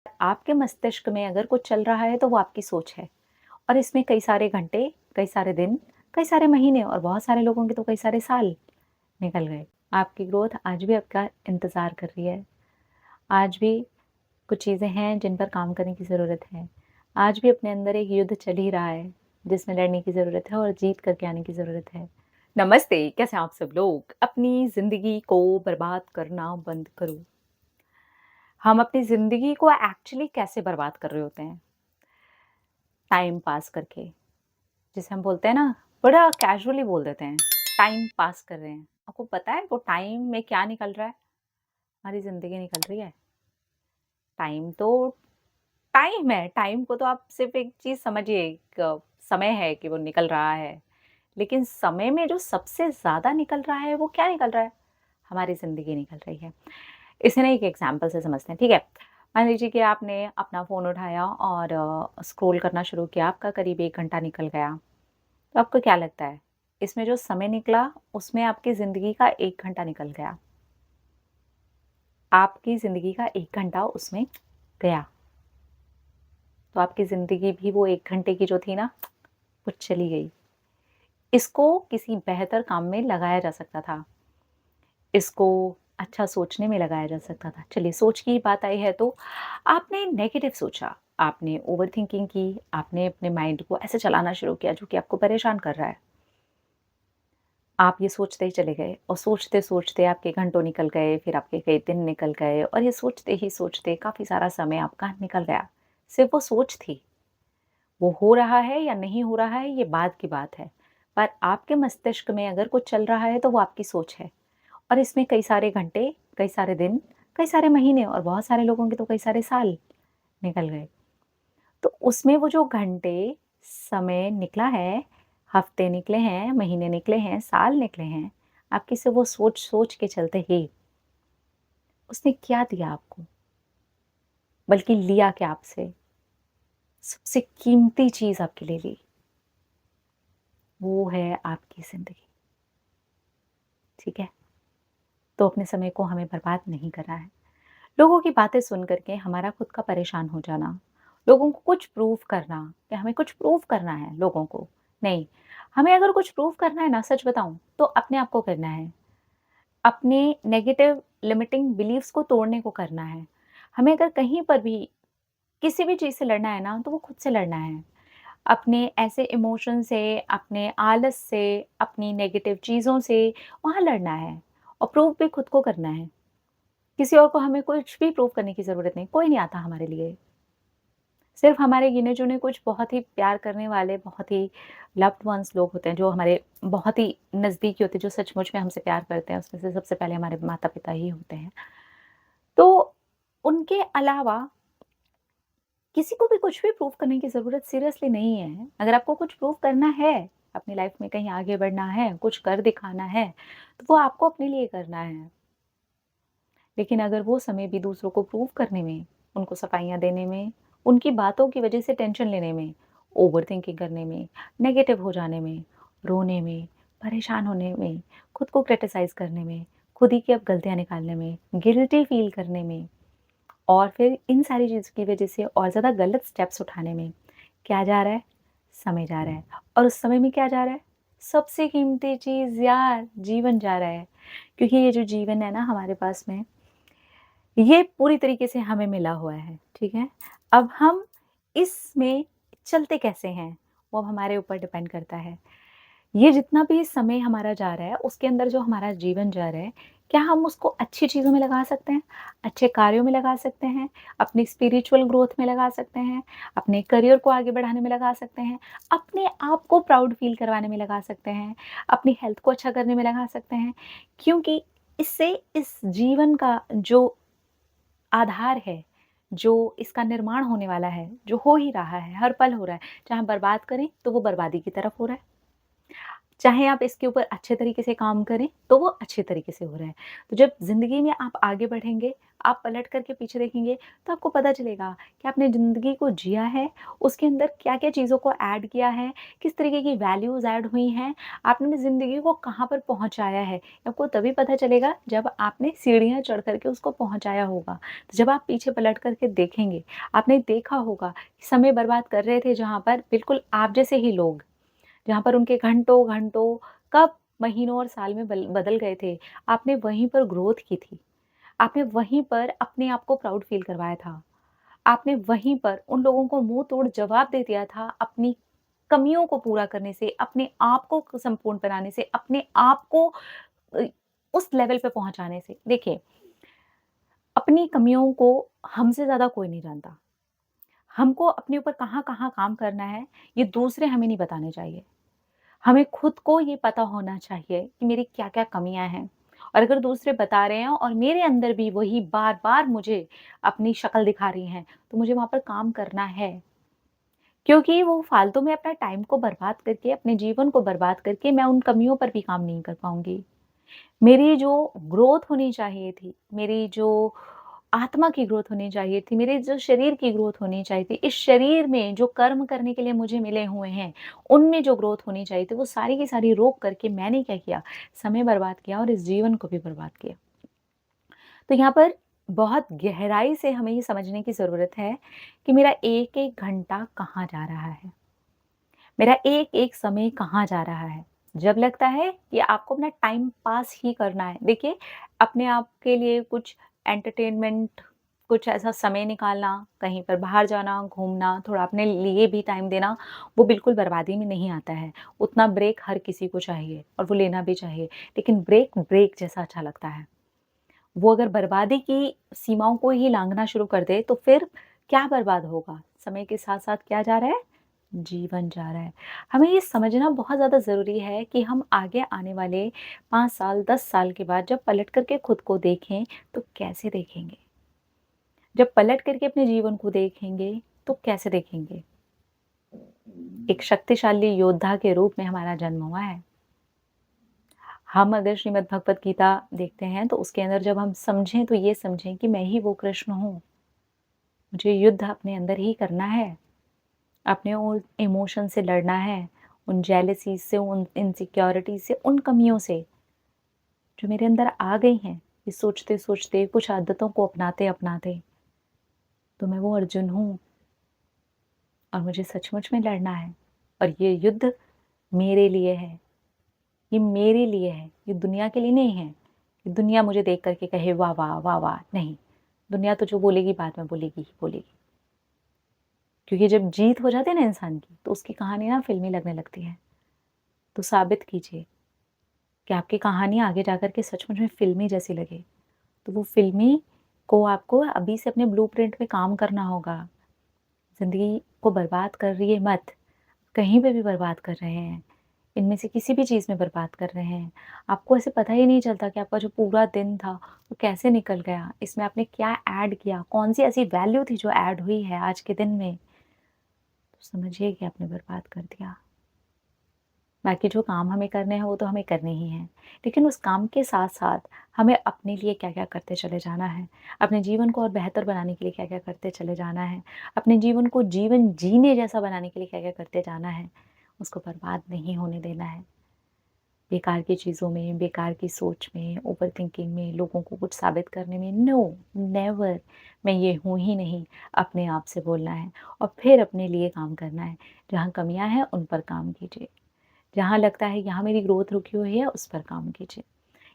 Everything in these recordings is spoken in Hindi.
आपके मस्तिष्क में अगर कुछ चल रहा है तो वो आपकी सोच है और इसमें कई सारे घंटे, कई सारे दिन, कई सारे महीने और बहुत सारे लोगों के तो कई सारे साल निकल गए। आपकी ग्रोथ आज भी आपका इंतज़ार कर रही है। आज भी कुछ चीज़ें हैं जिन पर काम करने की ज़रूरत है। आज भी अपने अंदर एक युद्ध चल ही रहा है, जिसमें लड़ने की ज़रूरत है और जीत करके आने की ज़रूरत है। नमस्ते, कैसे हैं आप सब लोग? अपनी ज़िंदगी को बर्बाद करना बंद करो। हम अपनी ज़िंदगी को एक्चुअली कैसे बर्बाद कर रहे होते हैं? टाइम पास करके, जिसे हम बोलते हैं ना, बड़ा कैजुअली बोल देते हैं, टाइम पास कर रहे हैं। आपको पता है वो टाइम में क्या निकल रहा है? हमारी ज़िंदगी निकल रही है। टाइम तो टाइम है, टाइम को तो आप सिर्फ़ एक चीज़ समझिए, एक समय है कि वो निकल रहा है। लेकिन समय में जो सबसे ज़्यादा निकल रहा है, वो क्या निकल रहा है? हमारी ज़िंदगी निकल रही है। इसे ना एक एग्ज़ाम्पल से समझते हैं, ठीक है? मान लीजिए कि आपने अपना फ़ोन उठाया और स्क्रॉल करना शुरू किया, आपका करीब 1 घंटा निकल गया। तो आपको क्या लगता है? इसमें जो समय निकला, उसमें आपकी ज़िंदगी का 1 घंटा निकल गया। आपकी ज़िंदगी का 1 घंटा उसमें गया। तो आपकी ज़िंदगी भी वो 1 घंटे की जो थी ना, वो चली गई। इसको किसी बेहतर काम में लगाया जा सकता था। इसको अच्छा सोचने में लगाया जा सकता था। चलिए सोच की बात आई है तो आपने नेगेटिव सोचा, आपने ओवरथिंकिंग की, आपने अपने माइंड को ऐसे चलाना शुरू किया जो कि आपको परेशान कर रहा है। आप ये सोचते ही चले गए और सोचते-सोचते आपके घंटों निकल गए, फिर आपके कई दिन निकल गए और ये सोचते ही सोचते काफ़ी सारा समय आपका निकल गया। सिर्फ़ वो सोच थी। वो हो रहा है या नहीं हो रहा है ये बाद की बात है। पर आपके मस्तिष्क में अगर कुछ चल रहा है तो वो आपकी सोच है और इसमें कई सारे घंटे, कई सारे दिन, कई सारे महीने और बहुत सारे लोगों के तो कई सारे साल निकल गए। तो उसमें वो जो घंटे, समय निकला है, हफ्ते निकले हैं, महीने निकले हैं, साल निकले हैं, आपकी सिर्फ़ वो सोच-सोच के चलते ही उसने क्या दिया आपको? बल्कि लिया क्या आपसे? सबसे कीमती चीज़ आपके लिए ली, वो है आपकी ज़िंदगी, ठीक है? तो अपने समय को हमें बर्बाद नहीं करना है। लोगों की बातें सुन कर के हमारा खुद का परेशान हो जाना, लोगों को कुछ प्रूव करना कि हमें कुछ प्रूव करना है लोगों को, नहीं, हमें अगर कुछ प्रूव करना है ना, सच बताऊँ तो अपने आप को करना है। अपने नेगेटिव लिमिटिंग बिलीफ्स को तोड़ने को करना है। हमें अगर कहीं पर भी किसी भी चीज़ से लड़ना है ना, तो वो खुद से लड़ना है। अपने ऐसे इमोशन से, अपने आलस से, अपनी नेगेटिव चीज़ों से वहाँ लड़ना है और प्रूव भी खुद को करना है। किसी और को हमें कुछ भी प्रूव करने की ज़रूरत नहीं, कोई नहीं आता हमारे लिए। सिर्फ़ हमारे गिने-चुने कुछ बहुत ही प्यार करने वाले, बहुत ही लव्ड वन्स लोग होते हैं, जो हमारे बहुत ही नज़दीकी होते हैं, जो सचमुच में हमसे प्यार करते हैं, उसमें से सबसे पहले हमारे माता-पिता ही होते हैं। तो उनके अलावा किसी को भी कुछ भी प्रूव करने की ज़रूरत सीरियसली नहीं है। अगर आपको कुछ प्रूव करना है, अपनी लाइफ़ में कहीं आगे बढ़ना है, कुछ कर दिखाना है, तो वो आपको अपने लिए करना है। लेकिन अगर वो समय भी दूसरों को प्रूव करने में, उनको सफाइयाँ देने में, उनकी बातों की वजह से टेंशन लेने में, ओवरथिंकिंग करने में, नेगेटिव हो जाने में, रोने में, परेशान होने में, खुद को क्रिटिसाइज़ करने में, खुद ही की अब गलतियाँ निकालने में, गिल्टी फ़ील करने में और फिर इन सारी चीज़ों की वजह से और ज़्यादा गलत स्टेप्स उठाने में क्या जा रहा है? समय जा रहा है और उस समय में क्या जा रहा है? सबसे कीमती चीज़ यार, जीवन जा रहा है। क्योंकि ये जो जीवन है ना हमारे पास में, ये पूरी तरीके से हमें मिला हुआ है, ठीक है? अब हम इसमें चलते कैसे हैं, वो अब हमारे ऊपर डिपेंड करता है। ये जितना भी समय हमारा जा रहा है, उसके अंदर जो हमारा जीवन जा रहा है, क्या हम उसको अच्छी चीज़ों में लगा सकते हैं? अच्छे कार्यों में लगा सकते हैं? अपनी स्पिरिचुअल ग्रोथ में लगा सकते हैं? अपने करियर को आगे बढ़ाने में लगा सकते हैं? अपने आप को प्राउड फ़ील करवाने में लगा सकते हैं? अपनी हेल्थ को अच्छा करने में लगा सकते हैं? क्योंकि इससे इस जीवन का जो आधार है, जो इसका निर्माण होने वाला है, जो हो ही रहा है, हर पल हो रहा है, चाहे हम बर्बाद करें, तो वो बर्बादी की तरफ हो रहा है। चाहे आप इसके ऊपर अच्छे तरीके से काम करें, तो वो अच्छे तरीके से हो रहा है। तो जब ज़िंदगी में आप आगे बढ़ेंगे, आप पलट कर के पीछे देखेंगे, तो आपको पता चलेगा कि आपने ज़िंदगी को जिया है, उसके अंदर क्या-क्या चीज़ों को ऐड किया है, किस तरीके की वैल्यूज़ ऐड हुई हैं, आपने ज़िंदगी को कहाँ पर पहुँचाया है। आपको तभी पता चलेगा जब आपने सीढ़ियाँ चढ़ कर के उसको पहुँचाया होगा। तो जब आप पीछे पलट कर के देखेंगे, आपने देखा होगा कि समय बर्बाद कर रहे थे जहाँ पर बिल्कुल आप जैसे ही लोग, जहाँ पर उनके घंटों-घंटों कब महीनों और साल में बदल गए थे। आपने वहीं पर ग्रोथ की थी। आपने वहीं पर अपने आप को प्राउड फ़ील करवाया था। आपने वहीं पर उन लोगों को मुँह तोड़ जवाब दे दिया था अपनी कमियों को पूरा करने से, अपने आप को संपूर्ण बनाने से, अपने आप को अ, उस लेवल पे पहुँचाने से। देखिए, अपनी कमियों को हमसे ज़्यादा कोई नहीं जानता। हमको अपने ऊपर कहाँ-कहाँ काम करना है, ये दूसरे हमें नहीं बताने चाहिए। हमें खुद को ये पता होना चाहिए कि मेरी क्या-क्या कमियाँ हैं, और अगर दूसरे बता रहे हैं और मेरे अंदर भी वही बार-बार मुझे अपनी शक्ल दिखा रही हैं, तो मुझे वहाँ पर काम करना है। क्योंकि वो फालतू में अपना टाइम को बर्बाद करके, अपने जीवन को बर्बाद करके मैं उन कमियों पर भी काम नहीं कर पाऊँगी। मेरी जो ग्रोथ होनी चाहिए थी, मेरी जो आत्मा की ग्रोथ होनी चाहिए थी, मेरे जो शरीर की ग्रोथ होनी चाहिए थी, इस शरीर में जो कर्म करने के लिए मुझे मिले हुए हैं, उनमें जो ग्रोथ होनी चाहिए थी, वो सारी की सारी रोक करके मैंने क्या किया, समय बर्बाद किया और इस जीवन को भी बर्बाद किया। तो यहाँ पर बहुत गहराई से हमें ये समझने की ज़रूरत है कि मेरा एक-एक घंटा कहाँ जा रहा है। मेरा एक-एक समय कहाँ जा रहा है। जब लगता है कि आपको अपना टाइम पास ही करना है, देखिए अपने आप के लिए कुछ एंटरटेनमेंट, कुछ ऐसा समय निकालना, कहीं पर बाहर जाना, घूमना, थोड़ा अपने लिए भी टाइम देना, वो बिल्कुल बर्बादी में नहीं आता है। उतना ब्रेक हर किसी को चाहिए और वो लेना भी चाहिए, लेकिन ब्रेक, ब्रेक जैसा अच्छा लगता है। वो अगर बर्बादी की सीमाओं को ही लाँघना शुरू कर दे, तो फिर क्या बर्बाद होगा? समय के साथ-साथ क्या जा रहा है? जीवन जा रहा है। हमें ये समझना बहुत ज़्यादा ज़रूरी है कि हम आगे आने वाले 5 साल, 10 साल के बाद जब पलट कर के खुद को देखें, तो कैसे देखेंगे? जब पलट करके अपने जीवन को देखेंगे, तो कैसे देखेंगे? एक शक्तिशाली योद्धा के रूप में हमारा जन्म हुआ है। हम अगर श्रीमद् भगवत गीता देखते हैं, तो उसके अंदर जब हम समझें, तो ये समझें कि मैं ही वो कृष्ण हूँ। मुझे युद्ध अपने अंदर ही करना है। अपने उन इमोशन से लड़ना है, उन जेलसी से, उन इनसिक्योरिटी से, उन कमियों से जो मेरे अंदर आ गई हैं, ये सोचते-सोचते, कुछ आदतों को अपनाते-अपनाते, तो मैं वो अर्जुन हूँ और मुझे सचमुच में लड़ना है। और ये युद्ध मेरे लिए है, ये मेरे लिए है, ये दुनिया के लिए नहीं है। कि दुनिया मुझे देख कर के कहे वाह, वाह, वाह, वाह, नहीं। दुनिया तो जो बोलेगी बाद में बोलेगी ही बोलेगी। क्योंकि जब जीत हो जाती है ना इंसान की, तो उसकी कहानी ना फ़िल्मी लगने लगती है। तो साबित कीजिए कि आपकी कहानी आगे जाकर के सचमुच में फ़िल्मी जैसी लगे। तो वो फ़िल्मी को आपको अभी से अपने ब्लूप्रिंट पे काम करना होगा। ज़िंदगी को बर्बाद करिए मत, कहीं पे भी बर्बाद कर रहे हैं। इनमें से किसी भी चीज़ में बर्बाद कर रहे हैं। आपको ऐसे पता ही नहीं चलता कि आपका जो पूरा दिन था, वो कैसे निकल गया। इसमें आपने क्या ऐड किया, कौन-सी ऐसी वैल्यू थी जो ऐड हुई है आज के दिन में। तो समझिए कि आपने बर्बाद कर दिया। बाकी जो काम हमें करने हैं वो तो हमें करने ही हैं। लेकिन उस काम के साथ-साथ हमें अपने लिए क्या-क्या करते चले जाना है, अपने जीवन को और बेहतर बनाने के लिए क्या-क्या करते चले जाना है, अपने जीवन को जीवन जीने जैसा बनाने के लिए क्या-क्या करते जाना है, उसको बर्बाद नहीं होने देना है। बेकार की चीज़ों में, बेकार की सोच में, ओवरथिंकिंग में, लोगों को कुछ साबित करने में, नो, नेवर, मैं ये हूँ ही नहीं, अपने आप से बोलना है और फिर अपने लिए काम करना है। जहाँ कमियाँ हैं उन पर काम कीजिए। जहाँ लगता है यहाँ मेरी ग्रोथ रुकी हुई है, उस पर काम कीजिए।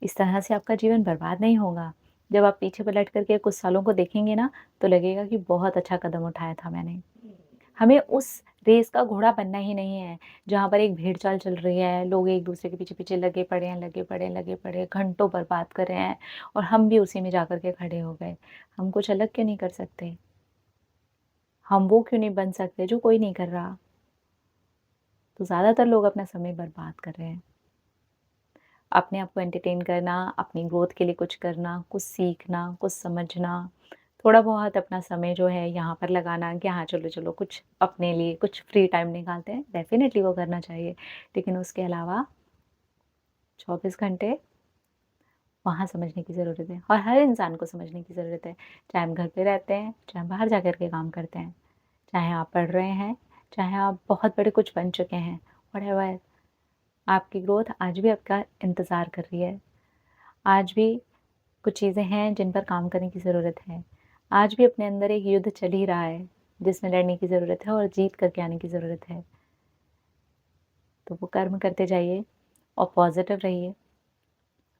इस तरह से आपका जीवन बर्बाद नहीं होगा। जब आप पीछे पलट कर के कुछ सालों को देखेंगे ना, तो लगेगा कि बहुत अच्छा कदम उठाया था मैंने। हमें उस रेस का घोड़ा बनना ही नहीं है, जहाँ पर एक भेड़-चाल चल रही है, लोग एक-दूसरे के पीछे-पीछे लगे पड़े हैं, लगे पड़े, लगे पड़े, घंटों बर्बाद कर रहे हैं और हम भी उसी में जाकर के खड़े हो गए। हम कुछ अलग क्यों नहीं कर सकते? हम वो क्यों नहीं बन सकते जो कोई नहीं कर रहा? तो ज़्यादातर लोग अपना समय बर्बाद कर रहे हैं। अपने आप को एंटरटेन करना, अपनी ग्रोथ के लिए कुछ करना, कुछ सीखना, कुछ समझना, थोड़ा-बहुत अपना समय जो है यहाँ पर लगाना कि हाँ, चलो-चलो कुछ अपने लिए कुछ फ्री टाइम निकालते हैं, डेफ़िनिटली वो करना चाहिए। लेकिन उसके अलावा 24 घंटे वहाँ समझने की ज़रूरत है और हर इंसान को समझने की ज़रूरत है। चाहे हम घर पे रहते हैं, चाहे हम बाहर जाकर के काम करते हैं, चाहे आप पढ़ रहे हैं, चाहे आप बहुत बड़े कुछ बन चुके हैं, व्हाटएवर आपकी ग्रोथ आज भी आपका इंतज़ार कर रही है। आज भी कुछ चीज़ें हैं जिन पर काम करने की ज़रूरत है। आज भी अपने अंदर एक युद्ध चल ही रहा है, जिसमें लड़ने की ज़रूरत है और जीत करके आने की ज़रूरत है। तो वो कर्म करते जाइए और पॉज़िटिव रहिए।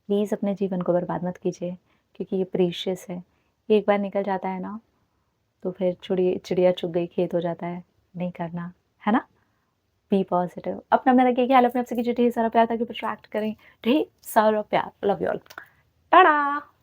प्लीज़ अपने जीवन को बर्बाद मत कीजिए क्योंकि ये प्रीशियस है। एक बार निकल जाता है ना, तो फिर चिड़िया चुग गई खेत हो जाता है। नहीं करना, है ना? Be positive. अपना में रखिए ख़्याल, अपने आप से कीजिए ढेर सारा प्यार ताकि अट्रैक्ट करें ढेर सारा प्यार। Love you all. टाटा!